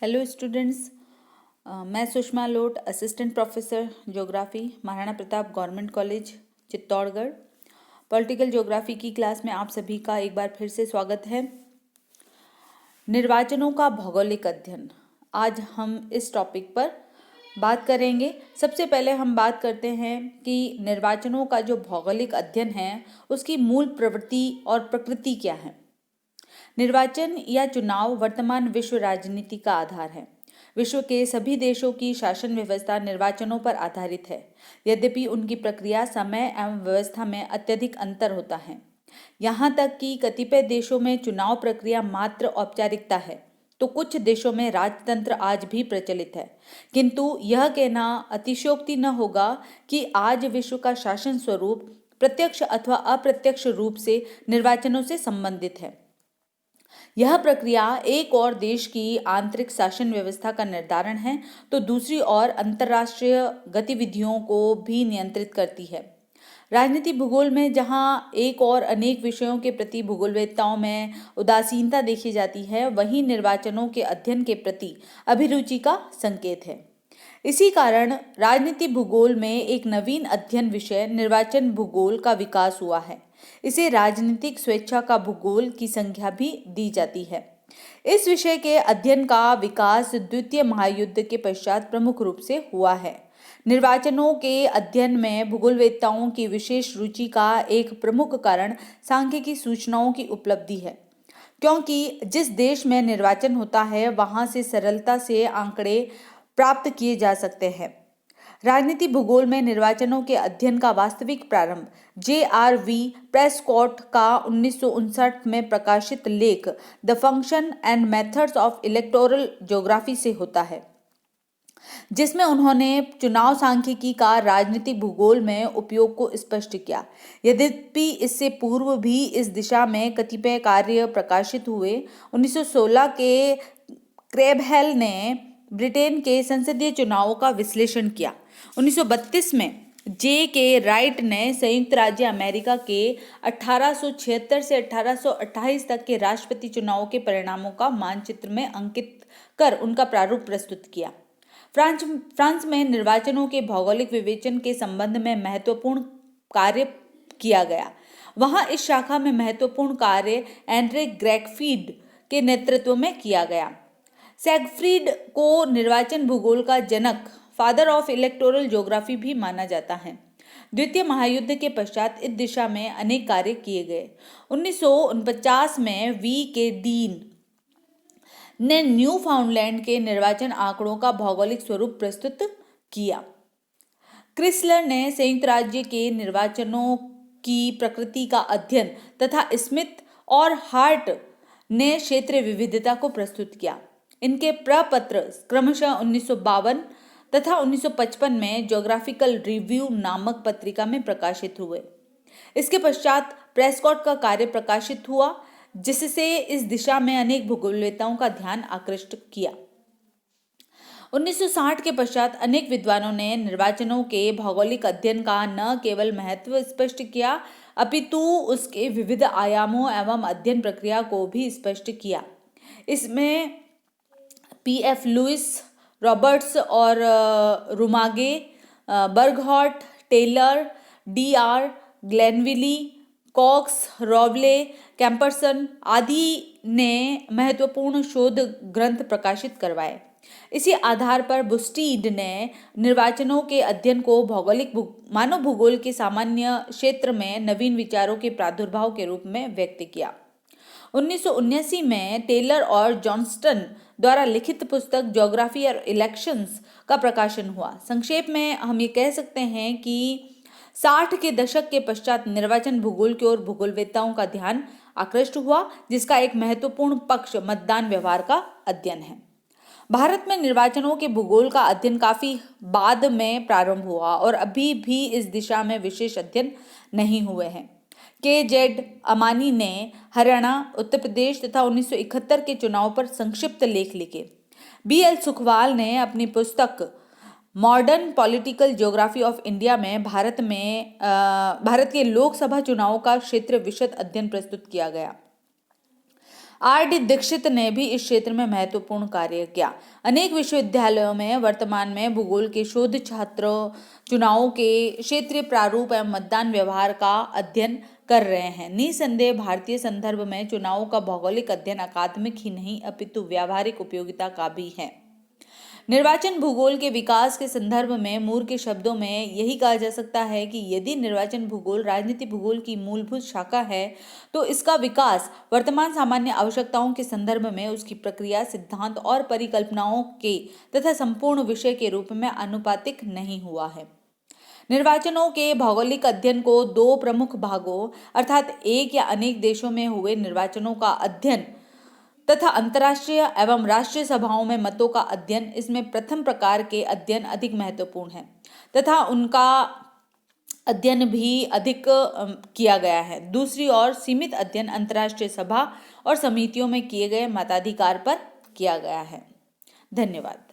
Hello students, मैं Sushma Lot, assistant professor geography, Maharana Pratap government college Chittorgarh. Political geography की class में आप सभी का एक बार फिर से स्वागत है। निर्वाचनों का भौगोलिक अध्ययन, आज हम इस टॉपिक पर बात करेंगे। सबसे पहले हम बात करते हैं कि निर्वाचनों का जो भौगोलिक अध्ययन है उसकी मूल प्रवृत्ति और प्रकृति क्या है। निर्वाचन या चुनाव वर्तमान विश्व राजनीति का आधार है। विश्व के सभी देशों की शासन व्यवस्था निर्वाचनों पर आधारित है, यद्यपि उनकी प्रक्रिया, समय एवं व्यवस्था में अत्यधिक अंतर होता है। यहाँ तक कि कतिपय देशों में चुनाव प्रक्रिया मात्र औपचारिकता है, तो कुछ देशों में राजतंत्र आज भी प्रचलित है। किंतु यह कहना अतिशयोक्ति न होगा कि आज विश्व का शासन स्वरूप प्रत्यक्ष अथवा अप्रत्यक्ष रूप से निर्वाचनों से संबंधित है। यह प्रक्रिया एक और देश की आंतरिक शासन व्यवस्था का निर्धारण है, तो दूसरी ओर अंतर्राष्ट्रीय गतिविधियों को भी नियंत्रित करती है। राजनीति भूगोल में जहां एक और अनेक विषयों के प्रति भूगोलवेत्ताओं में उदासीनता देखी जाती है, वहीं निर्वाचनों के अध्ययन के प्रति अभिरुचि का संकेत है। इसी कारण राजनीति भूगोल में एक नवीन अध्ययन विषय निर्वाचन भूगोल का विकास हुआ है। इसे राजनीतिक स्वेच्छा का भूगोल की संज्ञा भी दी जाती है। इस विषय के अध्ययन का विकास द्वितीय महायुद्ध के पश्चात प्रमुख रूप से हुआ है। निर्वाचनों के अध्ययन में भूगोलवेत्ताओं की विशेष रुचि का एक प्रमुख कारण सांख्यिकी सूचनाओं की उपलब्धि है, क्योंकि जिस देश में निर्वाचन होता है वहां से सरलता से आंकड़े प्राप्त किए जा सकते हैं। राजनीति भूगोल में निर्वाचनों के अध्ययन का वास्तविक प्रारंभ J.R.V. प्रेस्कॉट का 1959 में प्रकाशित लेख the function and methods of electoral geography से होता है, जिसमें उन्होंने चुनाव सांख्यिकी का राजनीतिक भूगोल में उपयोग को स्पष्ट किया। यद्यपि इससे पूर्व भी इस दिशा में कतिपय कार्य प्रकाशित हुए। 1916 के क्रेबहेल ने ब्रिटेन के संसदीय चुनावों का विश्लेषण किया। 1932 में जे के राइट ने संयुक्त राज्य अमेरिका के 1876 से 1828 तक के राष्ट्रपति चुनावों के परिणामों का मानचित्र में अंकित कर उनका प्रारूप प्रस्तुत किया। फ्रांस में निर्वाचनों के भौगोलिक विवेचन के संबंध में महत्वपूर्ण कार्य किया गया। वहां इस शाखा में महत्वपूर्ण कार्य एंड्रे ग्रेगफील्ड के नेतृत्व में किया गया। सेगफ्रीड को निर्वाचन भूगोल का जनक, फादर ऑफ इलेक्टोरल ज्योग्राफी भी माना जाता है। द्वितीय महायुद्ध के पश्चात इस दिशा में अनेक कार्य किए गए। 1949 में वी के डीन ने न्यू फाउंडलैंड के निर्वाचन आंकड़ों का भौगोलिक स्वरूप प्रस्तुत किया। क्रिसलर ने संयुक्त राज्य के निर्वाचनों की प्रकृति का अध्ययन तथा स्मिथ और हार्ट ने क्षेत्रीय विविधता को प्रस्तुत किया। इनके प्रपत्र क्रमशः 1952 तथा 1955 में ज्योग्राफिकल रिव्यू नामक पत्रिका में प्रकाशित हुए। इसके पश्चात प्रेस्कॉट का कार्य प्रकाशित हुआ, जिससे इस दिशा में अनेक भूगोलवेत्ताओं का ध्यान आकृष्ट किया। 1960 के पश्चात अनेक विद्वानों ने निर्वाचनों के भौगोलिक अध्ययन का न केवल महत्व स्पष्ट किया, अपितु उसके विविध आयामों एवं अध्ययन प्रक्रिया को भी स्पष्ट किया। इसमें P.F. लुइस, रॉबर्ट्स और रुमागे, बर्गहॉट, टेलर, D.R. ग्लेनविली, कॉक्स, रॉवले, कैम्परसन आदि ने महत्वपूर्ण शोध ग्रंथ प्रकाशित करवाए। इसी आधार पर बुस्टीड ने निर्वाचनों के अध्ययन को भौगोलिक मानव भूगोल के सामान्य क्षेत्र में नवीन विचारों के प्रादुर्भाव के रूप में व्यक्त किया। 1979 में टेलर और जॉनस्टन द्वारा लिखित पुस्तक ज्योग्राफी और इलेक्शंस का प्रकाशन हुआ। संक्षेप में हम ये कह सकते हैं कि 60 के दशक के पश्चात निर्वाचन भूगोल की ओर भूगोलवेत्ताओं का ध्यान आकृष्ट हुआ, जिसका एक महत्वपूर्ण पक्ष मतदान व्यवहार का अध्ययन है। भारत में निर्वाचनों के भूगोल का अध्ययन काफी बाद में प्रारंभ हुआ और अभी भी इस दिशा में विशेष अध्ययन नहीं हुए हैं। के.जेड. अमानी ने हरियाणा, उत्तर प्रदेश तथा 1971 के चुनाव पर संक्षिप्त लेख लिखे। B.L. सुखवाल ने अपनी पुस्तक modern political geography of India में भारत के लोकसभा चुनावों का क्षेत्र विशद अध्ययन प्रस्तुत किया गया। R.D. दीक्षित ने भी इस क्षेत्र में महत्वपूर्ण कार्य किया। अनेक विश्वविद्यालयों में वर्तमान में भूगोल के शोध छात्र चुनावों के क्षेत्रीय प्रारूप एवं मतदान व्यवहार का अध्ययन कर रहे हैं। निसंदेह भारतीय संदर्भ में चुनावों का भौगोलिक अध्ययन अकादमिक ही नहीं अपितु व्यावहारिक उपयोगिता का भी है। निर्वाचन भूगोल के विकास के संदर्भ में मूर के शब्दों में यही कहा जा सकता है कि यदि निर्वाचन भूगोल राजनीति भूगोल की मूलभूत शाखा है तो इसका विकास वर्तमान सामान्य आवश्यकताओं के संदर्भ में उसकी प्रक्रिया, सिद्धांत और परिकल्पनाओं के तथा संपूर्ण विषय के रूप में आनुपातिक नहीं हुआ है। निर्वाचनों के भौगोलिक अध्ययन को दो प्रमुख भागों अर्थात एक या अनेक देशों में हुए निर्वाचनों का अध्ययन तथा अंतर्राष्ट्रीय एवं राष्ट्रीय सभाओं में मतों का अध्ययन, इसमें प्रथम प्रकार के अध्ययन अधिक महत्वपूर्ण है तथा उनका अध्ययन भी अधिक किया गया है। दूसरी ओर सीमित अध्ययन अंतर्राष्ट्रीय सभा और समितियों में किए गए मताधिकार पर किया गया है। धन्यवाद।